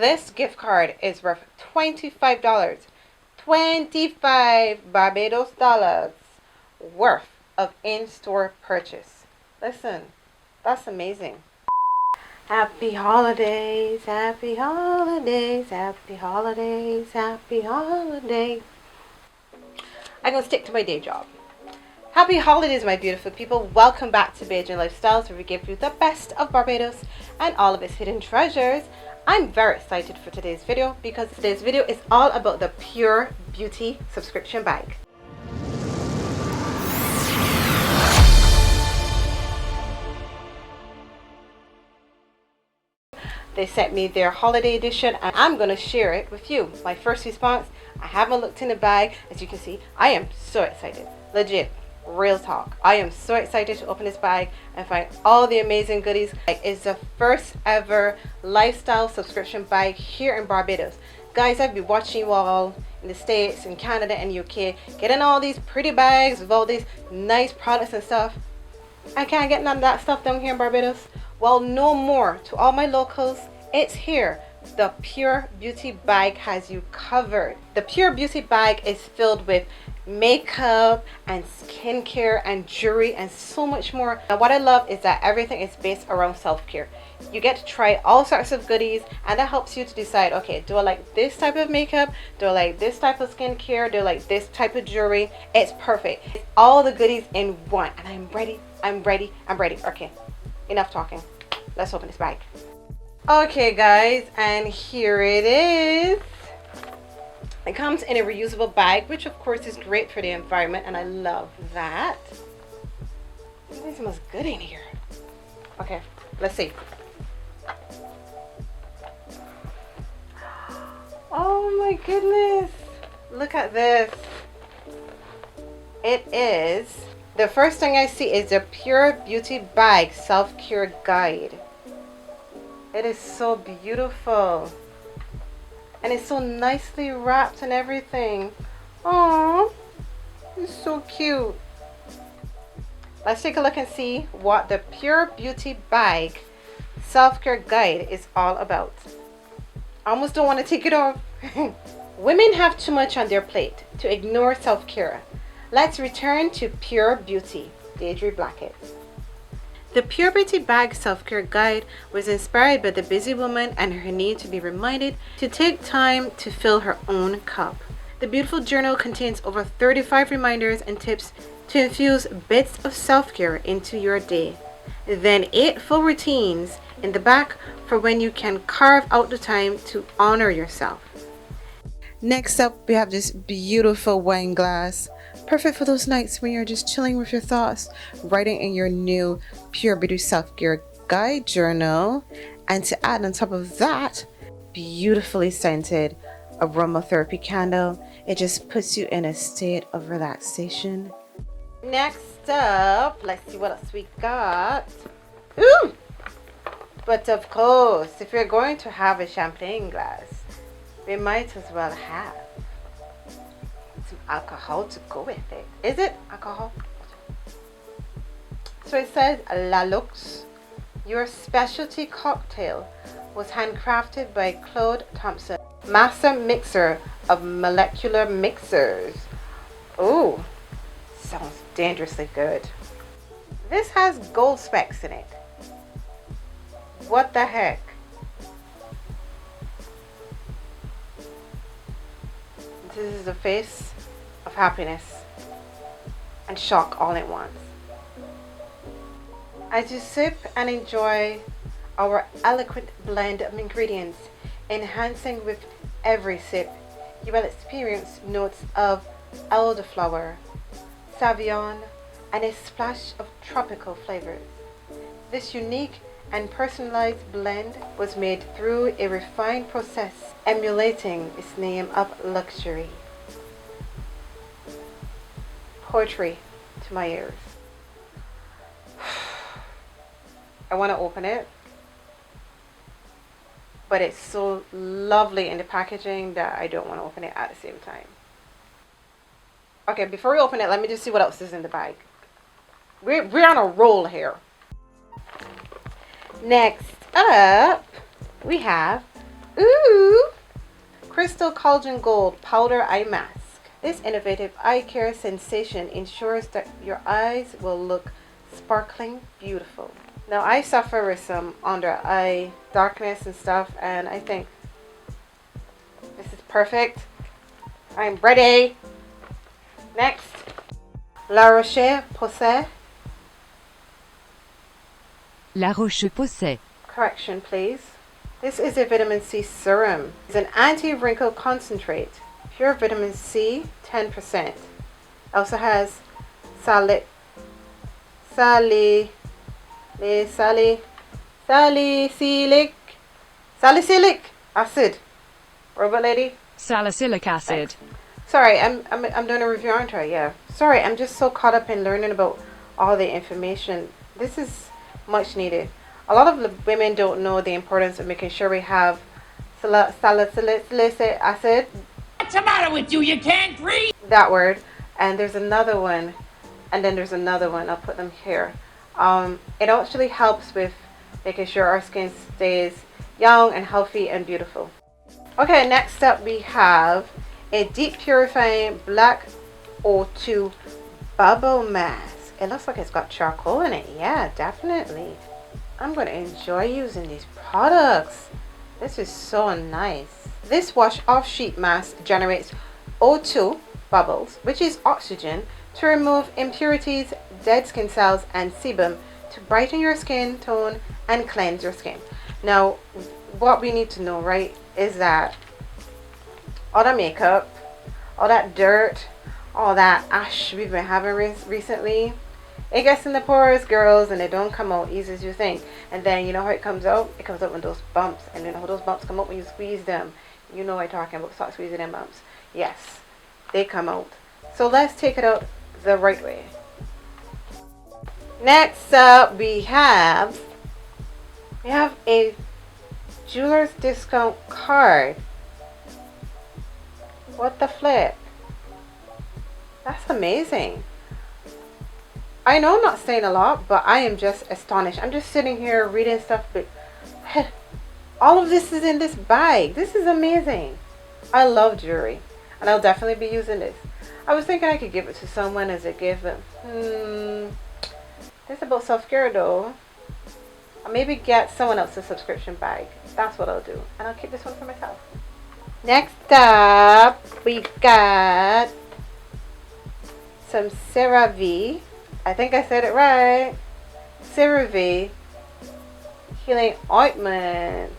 this gift card is worth $25. 25 Barbados dollars worth of in-store purchase. Listen, that's amazing. Happy holidays, happy holidays, happy holidays, happy holidays. I'm going to stick to my day job. Happy holidays, my beautiful people. Welcome back to Bajan Lifestyles, where we give you the best of Barbados and all of its hidden treasures. I'm very excited for today's video because today's video is all about the Pure Beauty subscription bag. They sent me their holiday edition and I'm going to share it with you. My first response, I haven't looked in the bag. As you can see, I am so excited. Legit, real talk. I am so excited to open this bag and find all the amazing goodies. It's the first ever lifestyle subscription bag here in Barbados. Guys, I've been watching you all in the States, in Canada and UK, getting all these pretty bags with all these nice products and stuff. I can't get none of that stuff down here in Barbados. Well, no more. To all my locals, it's here. The Pure Beauty bag has you covered. The Pure Beauty bag is filled with makeup and skincare and jewelry and so much more. And what I love is that everything is based around self-care. You get to try all sorts of goodies and that helps you to decide, okay, do I like this type of makeup? Do I like this type of skincare? Do I like this type of jewelry? It's perfect. It's all the goodies in one and I'm ready. Okay, enough talking. Let's open this bag. Okay guys, and here it is. It comes in a reusable bag, which of course is great for the environment, and I love that. It smells good in here. Okay, let's see. Oh my goodness, look at this. It is, the first thing I see is the Pure Beauty bag self-care guide. It is so beautiful. And it's so nicely wrapped and everything. Oh, it's so cute. Let's take a look and see what the Pure Beauty bag self-care guide is all about. I almost don't want to take it off. Women have too much on their plate to ignore self-care. Let's return to Pure Beauty. Deirdre Blackett. The Pure Beauty bag self-care guide was inspired by the busy woman and her need to be reminded to take time to fill her own cup. The beautiful journal contains over 35 reminders and tips to infuse bits of self-care into your day. Then 8 full routines in the back for when you can carve out the time to honor yourself. Next up, we have this beautiful wine glass. Perfect for those nights when you're just chilling with your thoughts, writing in your new Pure Beauty Self-Care Guide journal. And to add on top of that, beautifully scented aromatherapy candle. It just puts you in a state of relaxation. Next up, let's see what else we got. Ooh! But of course, if you're going to have a champagne glass, we might as well have some alcohol to go with it. Is it alcohol? So it says La Lux, your specialty cocktail was handcrafted by Claude Thompson, master mixer of molecular mixers. Oh, sounds dangerously good. This has gold specks in it. What the heck? This is the face of happiness and shock all at once. As you sip and enjoy our eloquent blend of ingredients, enhancing with every sip, you will experience notes of elderflower, sauvignon, and a splash of tropical flavors. This unique and personalized blend was made through a refined process emulating its name of luxury. Poetry to my ears. I want to open it, but it's so lovely in the packaging that I don't want to open it at the same time. Okay, before we open it, let me just see what else is in the bag. We're on a roll here. Next up, we have, ooh, Crystal Cauldron Gold Powder Eye Mask. This innovative eye care sensation ensures that your eyes will look sparkling beautiful. Now I suffer with some under eye darkness and stuff, and I think this is perfect. I'm ready. Next, La Roche-Posay. La Roche-Posay. Correction, please. This is a vitamin C serum. It's an anti-wrinkle concentrate. Pure vitamin C, 10%. Also has salicylic acid. Robot lady? Salicylic acid. Sorry, I'm doing a review, aren't I? Yeah. Sorry, I'm just so caught up in learning about all the information. This is much needed. A lot of the women don't know the importance of making sure we have salicylic acid. What's the matter with you? You can't breathe? That word. And there's another one. And then there's another one. I'll put them here. It actually helps with making sure our skin stays young and healthy and beautiful. Okay, next up we have a deep purifying black O2 bubble mask. It looks like it's got charcoal in it. Yeah, definitely. I'm going to enjoy using these products. This is so nice. This wash off sheet mask generates O2 bubbles, which is oxygen, to remove impurities, dead skin cells, and sebum to brighten your skin tone and cleanse your skin. Now, what we need to know, right, is that all that makeup, all that dirt, all that ash we've been having recently, it gets in the pores, girls, and they don't come out easy as you think. And then you know how it comes out? It comes out with those bumps, and then how those bumps come out when you squeeze them. You know what I'm talking about. Stop squeezing them bumps. Yes, they come out. So let's take it out the right way. Next up, we have a jeweler's discount card. What the flip? That's amazing. I know I'm not saying a lot, but I am just astonished. I'm just sitting here reading stuff, but all of this is in this bag. This is amazing. I love jewelry, and I'll definitely be using this. I was thinking I could give it to someone as a gift, but it's about self-care though. I'll maybe get someone else a subscription bag. That's what I'll do, and I'll keep this one for myself. Next up, we got some Cerave. I think I said it right. Ceruvi Healing Ointment,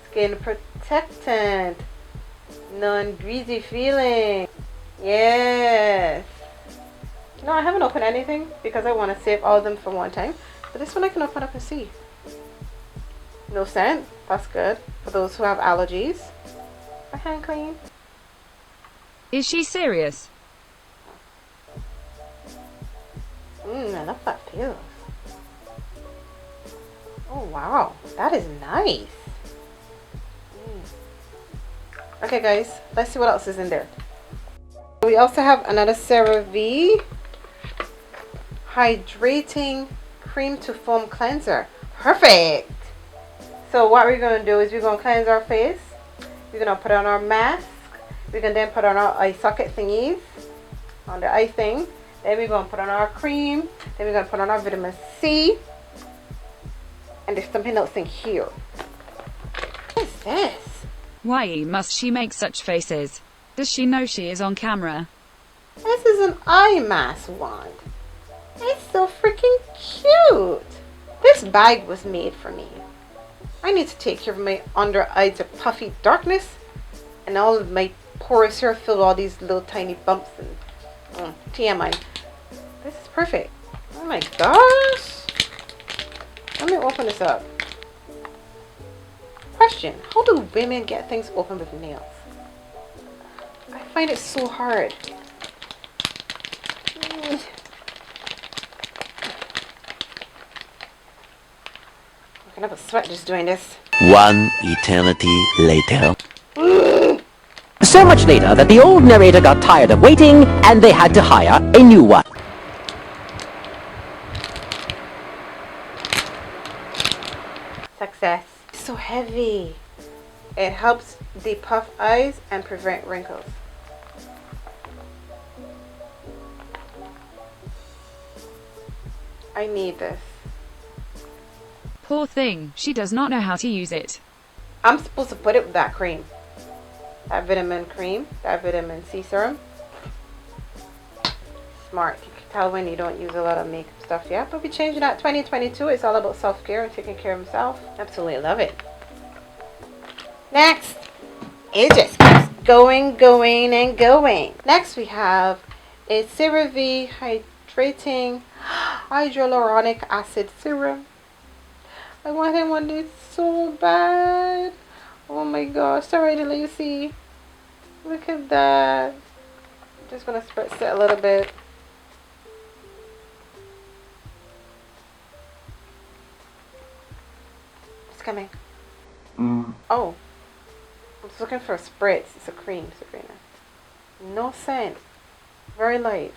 Skin Protectant, Non-Greasy Feeling. Yes. No, I haven't opened anything because I want to save all of them for one time. But this one I can open up and see. No scent. That's good for those who have allergies. My hand clean. Is she serious? I love that feels. Oh wow, that is nice. Okay guys, let's see what else is in there. We also have another Cerave Hydrating Cream to Foam Cleanser. Perfect. So what we're going to do is we're going to cleanse our face. We're going to put on our mask. We can then put on our eye socket thingies on the eye thing. Then we're going to put on our cream. Then we're going to put on our vitamin C. And there's something else in here. What is this? Why must she make such faces? Does she know she is on camera? This is an eye mask wand. It's so freaking cute. This bag was made for me. I need to take care of my under eyes of puffy darkness. And all of my pores here filled with all these little tiny bumps and TMI. This is perfect. Oh my gosh. Let me open this up. Question. How do women get things open with nails? I find it so hard. I'm gonna have a sweat just doing this. One eternity later. So much later that the old narrator got tired of waiting and they had to hire a new one. Success. It's so heavy. It helps depuff eyes and prevent wrinkles. I need this. Poor thing, she does not know how to use it. I'm supposed to put it with that cream. That vitamin cream, that vitamin C serum. Smart. You can tell when you don't use a lot of makeup stuff yet. But we're changing that. 2022, it's all about self-care and taking care of himself. Absolutely love it. Next, it just keeps going, going, and going. Next we have a Ceruvi Hydrating Hydrauloronic Acid Serum. I want him on this so bad. Oh my gosh. Sorry to let you see. Look at that. I'm just going to spritz it a little bit. It's coming. Oh. I'm just looking for a spritz. It's a cream, Sabrina. No scent. Very light.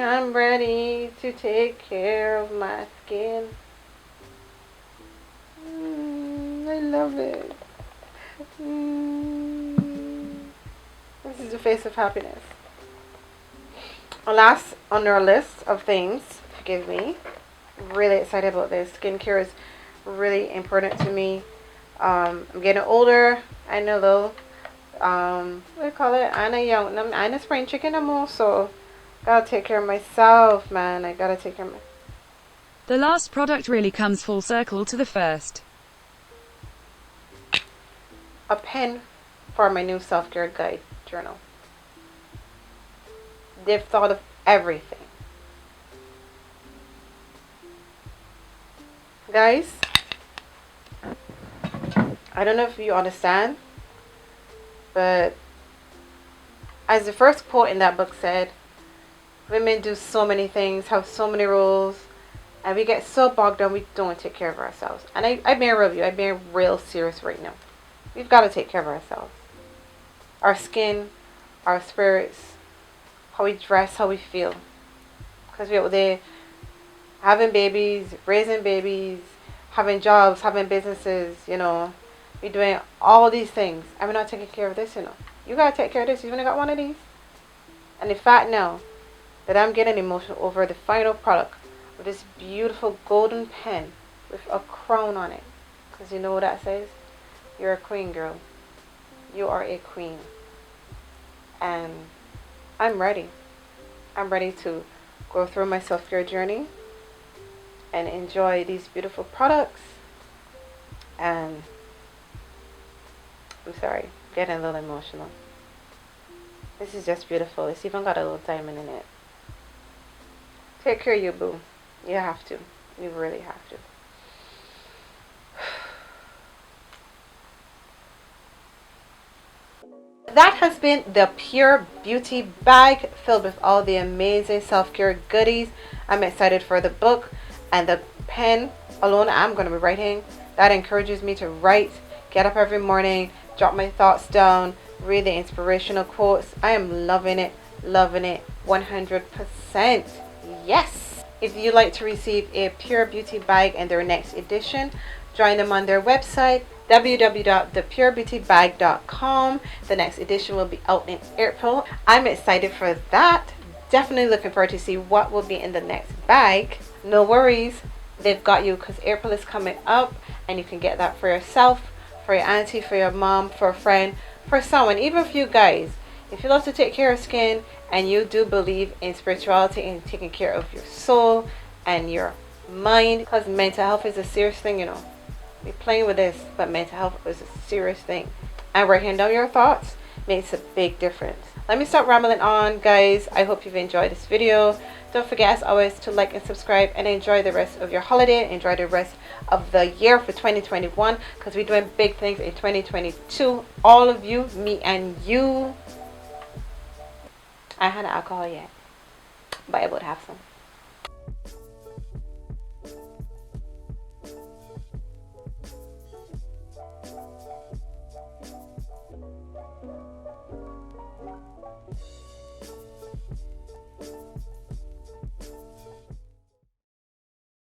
I'm ready to take care of my skin. I love it. This is the face of happiness. Last on our list of things, forgive me, really excited about this. Skincare is really important to me. I'm getting older. I know though. What do you call it? I'm a spring chicken more, so gotta take care of myself, man. I gotta take care of my. The last product really comes full circle to the first. A pen for my new self-care guide journal. They've thought of everything. Guys, I don't know if you understand, but as the first quote in that book said, women do so many things, have so many roles, and we get so bogged down we don't take care of ourselves. And I'm being real with you. I'm being real serious right now. We've got to take care of ourselves. Our skin, our spirits, how we dress, how we feel. Because we're out there having babies, raising babies, having jobs, having businesses, you know. We're doing all these things. And we're not taking care of this, you know. You got to take care of this. You've only got one of these. And the fact now that I'm getting emotional over the final product of this beautiful golden pen with a crown on it. Because you know what that says? You're a queen, girl. You are a queen. And I'm ready. I'm ready to go through my self-care journey and enjoy these beautiful products. And I'm sorry, getting a little emotional. This is just beautiful. It's even got a little diamond in it. Take care of you, boo. You have to. You really have to. That has been the Pure Beauty bag filled with all the amazing self-care goodies. I'm excited for the book and the pen alone I'm going to be writing. That encourages me to write, get up every morning, jot my thoughts down, read the inspirational quotes. I am loving it 100%. Yes! If you'd like to receive a Pure Beauty bag in their next edition, join them on their website, www.thepurebeautybag.com. The next edition will be out in April. I'm excited for that. Definitely looking forward to see what will be in the next bag. No worries, they've got you, because April is coming up and you can get that for yourself, for your auntie, for your mom, for a friend, for someone, even for you guys. If you love to take care of skin and you do believe in spirituality and taking care of your soul and your mind, because mental health is a serious thing, you know. We're playing with this, but mental health is a serious thing. And writing down your thoughts makes a big difference. Let me stop rambling on, guys. I hope you've enjoyed this video. Don't forget, as always, to like and subscribe and enjoy the rest of your holiday. Enjoy the rest of the year for 2021, because we're doing big things in 2022. All of you, me and you. I haven't had alcohol yet, but I would have some.